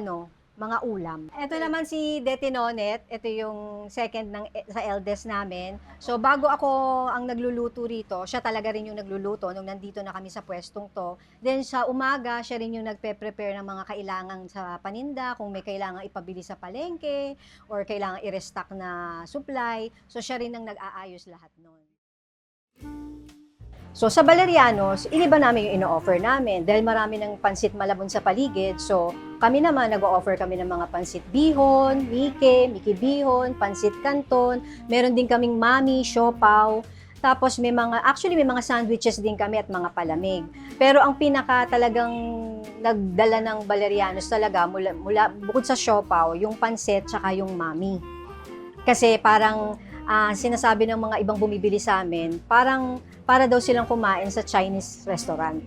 ulam. Ito naman si Detinonet. Ito yung second sa eldest namin. So, bago ako ang nagluluto rito, siya talaga rin yung nagluluto nung nandito na kami sa pwestong to. Then, sa umaga, siya rin yung nagpe-prepare ng mga kailangan sa paninda, kung may kailangan ipabili sa palengke, or kailangan i-restock na supply. So, siya rin ang nag-aayos lahat nun. So, sa Valerianos, iniba namin yung ino-offer namin dahil marami ng pansit malabon sa paligid. So, kami naman, nag-o-offer kami ng mga pansit bihon, Miki bihon, pansit canton. Meron din kaming mami, siopaw. Tapos, may mga sandwiches din kami at mga palamig. Pero ang pinaka talagang nagdala ng Valerianos talaga, mula bukod sa siopaw, yung pansit tsaka yung mami. Kasi parang sinasabi ng mga ibang bumibili sa amin, parang para daw silang kumain sa Chinese restaurant.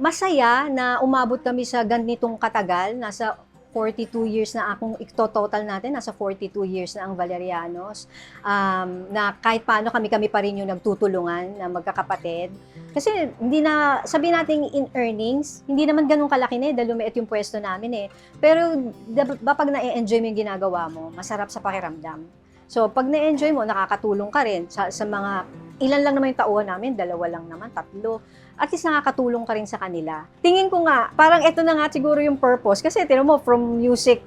Masaya na umabot kami sa ganitong katagal, nasa 42 years na akong total natin, nasa 42 years na ang Valerianos, na kahit paano kami pa rin yung nagtutulungan na magkakapatid. Kasi hindi na, sabi natin in earnings, hindi naman ganun kalaki na dahil lumiit yung pwesto namin Pero pag na-enjoy mo yung ginagawa mo, masarap sa pakiramdam. So pag na-enjoy mo, nakakatulong ka rin sa mga, ilan lang naman yung tauhan namin, 2 lang naman, 3. At least nakakatulong ka rin sa kanila. Tingin ko nga, parang ito na nga siguro yung purpose. Kasi tinan mo, from music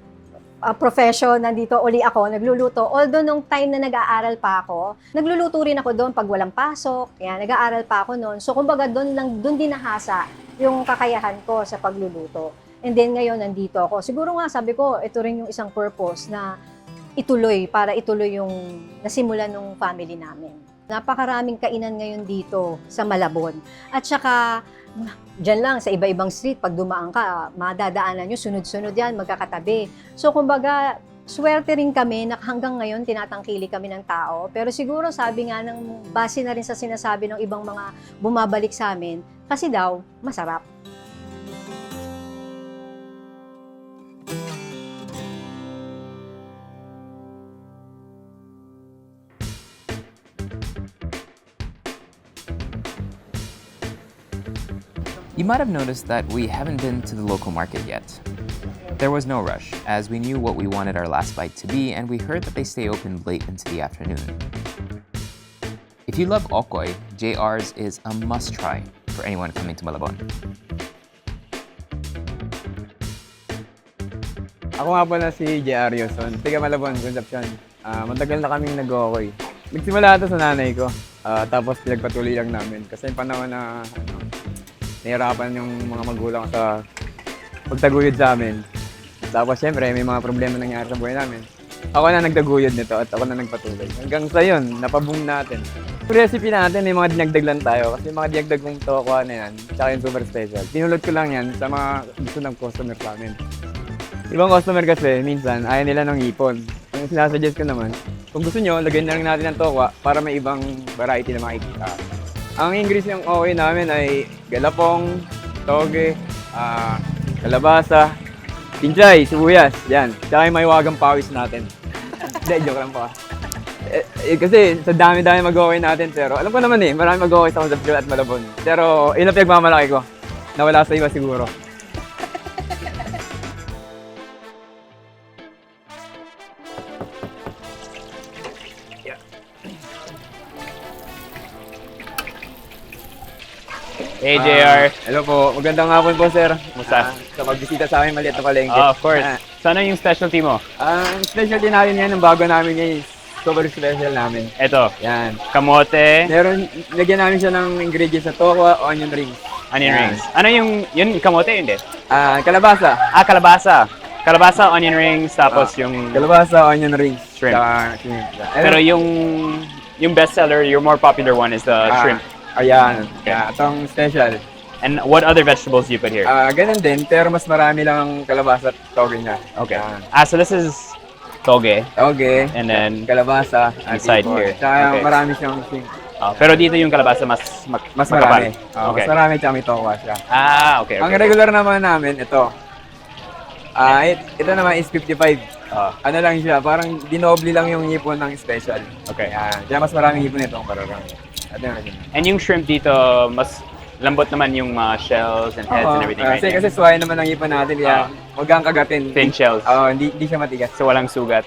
profession, nandito uli ako, nagluluto. Although nung time na nag-aaral pa ako, nagluluto rin ako doon pag walang pasok. Yan, nag-aaral pa ako noon. So kumbaga doon din nahasa yung kakayahan ko sa pagluluto. And then ngayon nandito ako. Siguro nga sabi ko, ito rin yung isang purpose na para ituloy yung nasimulan ng family namin. Napakaraming kainan ngayon dito sa Malabon. At saka, dyan lang sa iba-ibang street, pag dumaan ka, madadaanan nyo, sunod-sunod yan, magkakatabi. So, kumbaga, swerte rin kami na hanggang ngayon tinatangkili kami ng tao. Pero siguro sabi nga ng base na rin sa sinasabi ng ibang mga bumabalik sa amin, kasi daw, masarap. You might have noticed that we haven't been to the local market yet. There was no rush, as we knew what we wanted our last bite to be, and we heard that they stay open late into the afternoon. If you love okoy, JR's is a must-try for anyone coming to Malabon. Ako nga pala si JR Yuson, taga Malabon, Concepcion. Matagal na kaming nag-okoy. Nagsimula ito sa nanay ko, tapos pinagpatuloy lang namin. Kasi yung panahon na nahirapan yung mga magulang sa pagtaguyod sa amin. Tapos syempre may mga problema nangyari sa buhay namin. Ako na nagtaguyod nito at ako na nagpatuloy. Hanggang sa yun, napaboom natin. Yung recipe natin, may mga dinagdag lang tayo. Kasi mga dinagdag kong tokwa na yan, tsaka yung super special. Tinulot ko lang yan sa mga gusto ng customer sa amin. Ibang customer kasi, minsan, ayaw nila ng ipon. Ang sinasuggest ko naman, kung gusto nyo, lagyan na lang natin ng tokwa para may ibang variety na makikita. Ang ingredients ng okay namin ay galapong, toge, kalabasa, pinchay, sibuyas, yan. Tsaka yung maiwagang pawis natin. Hindi, joke lang po. Kasi sa dami-dami mag-okay natin, pero alam ko naman marami mag-okay sa Concepcion at Malabon. Pero yun ang pinagmamalaki ko. Nawala sa iba siguro. Hey, JR. Hello po. Magandang hapon po, sir. Kumusta? Sa pagbisita sa amin, maliit na palengke. Of course. Sana yung specialty mo? Ang specialty namin yan, ang bago namin ngayon, super special namin. Ito. Yan. Kamote. Meron, lagyan namin siya ng ingredients sa tokwa, onion rings. Onion rings. Ano yun kamote, hindi? Kalabasa. Kalabasa. Kalabasa, onion rings, tapos yung... Kalabasa, onion rings. Shrimp. Shrimp. Pero yung bestseller, your more popular one is the shrimp. Ayan. Yeah, itong special. And what other vegetables do you put here? Ganun din, pero mas marami lang ang kalabasa at toge niya. Okay. So this is toge. Toge. And then kalabasa. inside here. Tsaka marami siyang shrimp. Pero dito yung kalabasa mas marami. Okay. Mas marami tsaka may tokwa siya. Okay. Ang regular naman namin, ito. Ito naman is 55. Ano lang siya, parang dinoble lang yung hipon ng special. Okay. Kaya mas maraming hipon ito ang parang. And yung shrimp dito, mas lambot naman yung shells and heads and everything, right? Kasi sway naman ang hipon natin, kaya huwag kang kagatin. Thin shells. Hindi siya matigas. So walang sugat.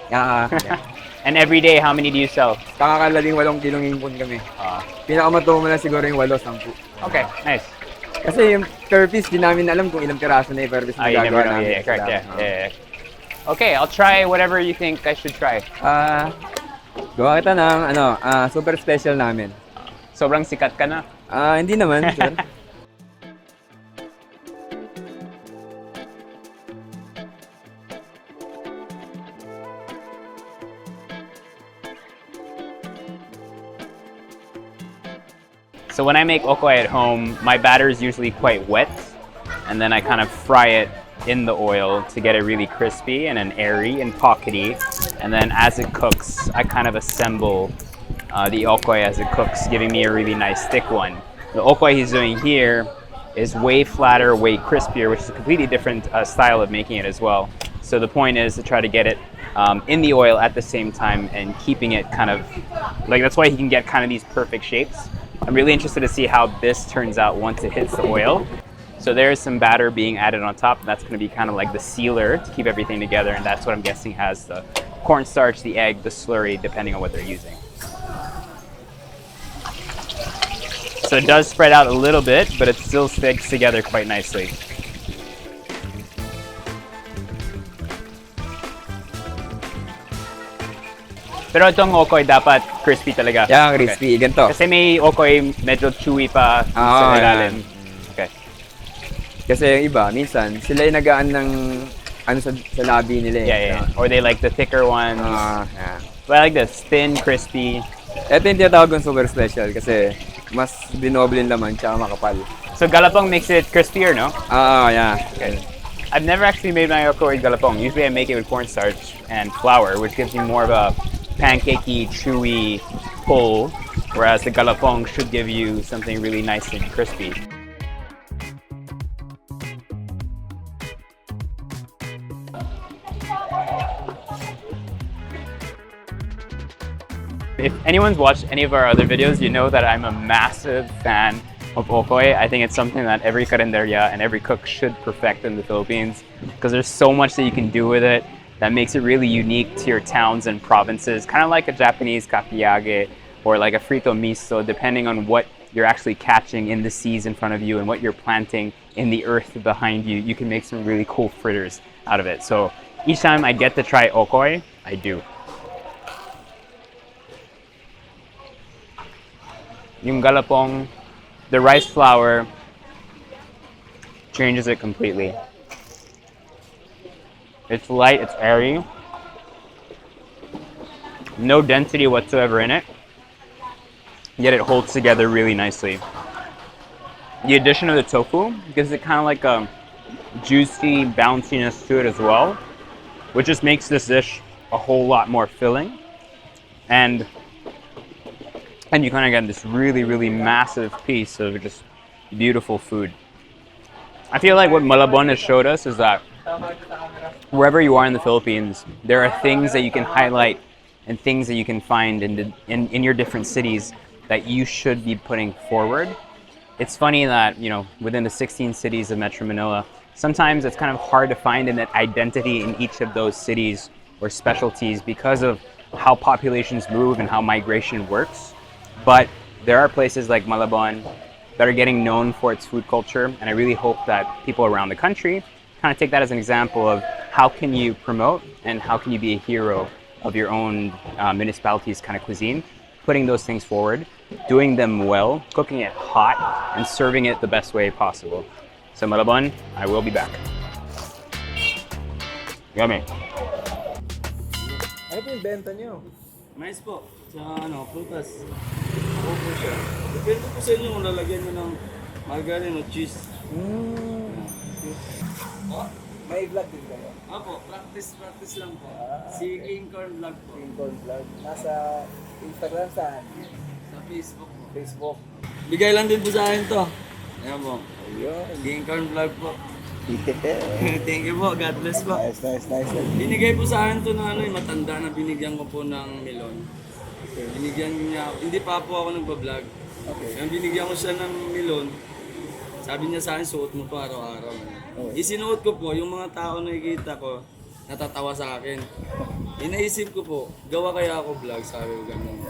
And every day, how many do you sell? Kakakalaling 8 kilong hipon kami. Pinakamatumo na siguro yung 8-10. Okay, nice. Kasi yung per piece, di namin alam kung ilang piraso na yung per piece na gagawa namin. Yeah, correct, yeah. Okay, I'll try whatever you think I should try. Gawa kita ng super special namin. Sobrang sikat ka na. Hindi naman, sir. So when I make okoy at home, my batter is usually quite wet, and then I kind of fry it in the oil to get it really crispy and then airy and pockety. And then as it cooks, I kind of assemble the okoy as it cooks, giving me a really nice thick one. The okoy he's doing here is way flatter, way crispier, which is a completely different style of making it as well. So the point is to try to get it in the oil at the same time and keeping it kind of, like that's why he can get kind of these perfect shapes. I'm really interested to see how this turns out once it hits the oil. So there's some batter being added on top. That's going to be kind of like the sealer to keep everything together, and that's what I'm guessing has the cornstarch, the egg, the slurry, depending on what they're using. So it does spread out a little bit, but it still sticks together quite nicely. Pero itong okoy dapat crispy talaga. Yeah, crispy. Ganito. Kasi may okoy medyo chewy pa sa ilalim. Okay. Kasi yung iba, minsan, sila yung nagaan ng ano sa labi nila eh. Yeah. Or they like the thicker ones. Yeah. But I like this, thin, crispy. Ito yung tinatawag kong super special kasi mas dinoble yung laman tsaka makapal. So galapong makes it crispier, no? Yeah. Okay. I've never actually made my okoy with galapong. Usually I make it with cornstarch and flour, which gives you more of a pancakey, chewy pull, whereas the galapong should give you something really nice and crispy. If anyone's watched any of our other videos, you know that I'm a massive fan of okoy. I think it's something that every carinderia and every cook should perfect in the Philippines because there's so much that you can do with it that makes it really unique to your towns and provinces, kind of like a Japanese kakiage or like a frito miso, depending on what you're actually catching in the seas in front of you and what you're planting in the earth behind you. You can make some really cool fritters out of it. So each time I get to try okoy, I do. Yung galapong, the rice flour changes it completely. It's light, it's airy. No density whatsoever in it, yet it holds together really nicely. The addition of the tofu gives it kind of like a juicy bounciness to it as well, which just makes this dish a whole lot more filling. And you kind of get this really, really massive piece of just beautiful food. I feel like what Malabon has showed us is that wherever you are in the Philippines, there are things that you can highlight and things that you can find in your different cities that you should be putting forward. It's funny that, you know, within the 16 cities of Metro Manila, sometimes it's kind of hard to find an identity in each of those cities or specialties because of how populations move and how migration works. But there are places like Malabon that are getting known for its food culture, and I really hope that people around the country kind of take that as an example of how can you promote and how can you be a hero of your own municipality's kind of cuisine, putting those things forward, doing them well, cooking it hot, and serving it the best way possible. So Malabon, I will be back. Yummy. Ano po yung benta nyo? Mais po, sa prutas. Opo siya. Depende po sa inyo kung lalagyan nyo ng margarine o cheese. May vlog din kayo? Opo, practice lang po. Si King Corn Vlog po. King Corn Vlog. Nasa Instagram saan? Sa Facebook po. Facebook. Bigay lang din po sa akin to. Ayan po. Ayun. King Corn Vlog po. Thank you po, God bless po. Nice. Binigay po sa akin to na matanda na binigyan ko po ng melon. Okay. Binigyan niya, hindi pa po ako nagpa-vlog. Okay. Kaya binigyan ko siya ng melon. Sabi niya sa akin, suot mo to araw-araw. Okay. Isinuot ko po, yung mga tao na nakikita ko, natatawa sa akin. Inaisip ko po, gawa kaya ako vlog, sabi ko ganun.